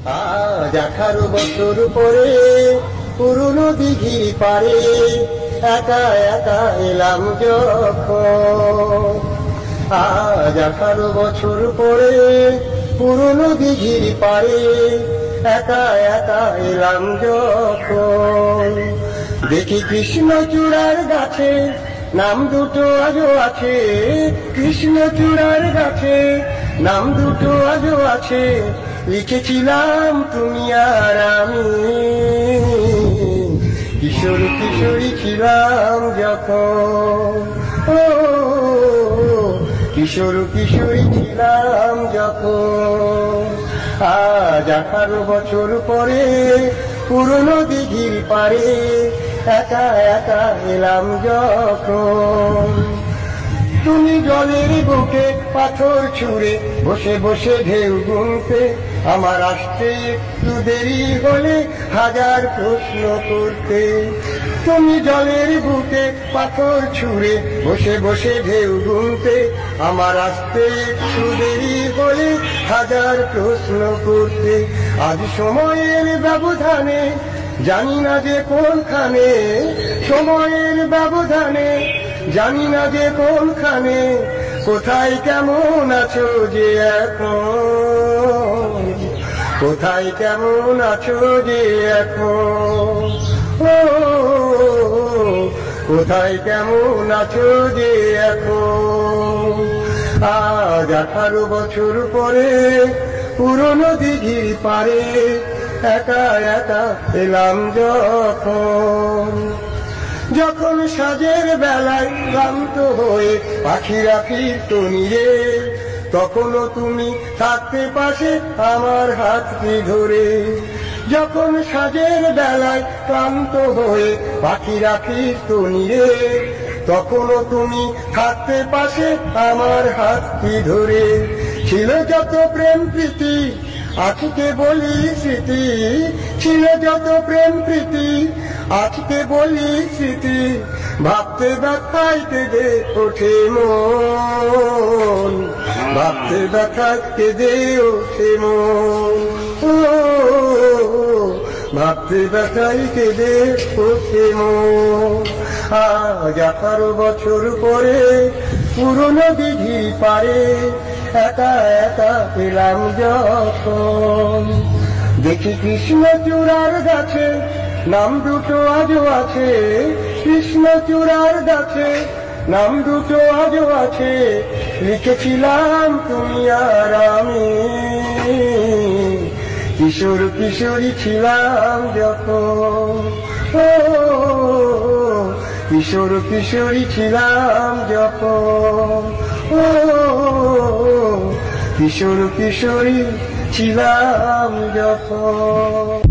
আজ 18 বছর পরে পুরনো দিঘির পারে একা একা এলাম যখন। আজ 18 বছর পরে পুরনো দিঘির পারে একা একা এলাম যখন। দেখি কৃষ্ণচূড়ার গাছে নাম দুটো আজও আছে, কৃষ্ণচূড়ার গাছে নাম দুটো আজও আছে। লিখেছিলাম তুমি আর আমি, কিশোর কিশোরী ছিলাম যখন। ও কিশোর কিশোরী ছিলাম যখন। আজ 18 বছর পরে পুরনো দিঘির পারে একা একা এলাম যখন। তুমি জলের বুকে পাথর ছুঁড়ে বসে বসে ঢেউ গুনতে, আমার আসতে একটু দেরি হলে হাজার প্রশ্ন করতে। তুমি জলের বুকে পাথর ছুঁড়ে বসে বসে ঢেউ গুনতে, আমার আসতে একটু দেরি হলে হাজার প্রশ্ন করতে। আজ সময়ের ব্যবধানে জানি না যে কোনখানে, সময়ের ব্যবধানে জানি না যে কোনখানে, কোথায় কেমন আছো যে এখন, কোথায় কেমন আছো যে এখন। ও কোথায় কেমন আছো যে এখন। আজ 18 বছর পরে পুরনো দিঘির পারে একা একা এলাম যখন। যখন সাজের বেলায় ক্লান্ত হয়ে পাখিরা ফিরতো নিরে, তখনও তুমি থাকতে পাশে আমার হাতটি ধরে। যখন সাজের বেলায় ক্লান্ত হয়ে পাখিরা ফিরতো নিরে, তখনও তুমি থাকতে পাশে আমার হাতটি ধরে। ছিল যত প্রেম প্রীতি আজকে বলি স্মৃতি, ছিল যত প্রেম প্রীতি আজকে বলি স্মৃতি। ভাবতে ব্যথাইতে দে ওঠে মন, ভাবতে ব্যথাইতে দে ওঠে মন। ও ভাবতে ব্যথাইতে দে ওঠে মন। আজ 18 বছর পরে পুরনো দিঘির পারে একা একা এলাম যখন। দেখি কৃষ্ণচূড়ার গাছে নাম দুটো আজও আছে, কৃষ্ণচূড়ার গাছে নাম দুটো আজও আছে। লিখেছিলাম তুমি আর আমি, কিশোর কিশোরী ছিলাম যখন। ও কিশোর কিশোরী ছিলাম যখন। ও কিশোর কিশোরী ছিলাম যখন।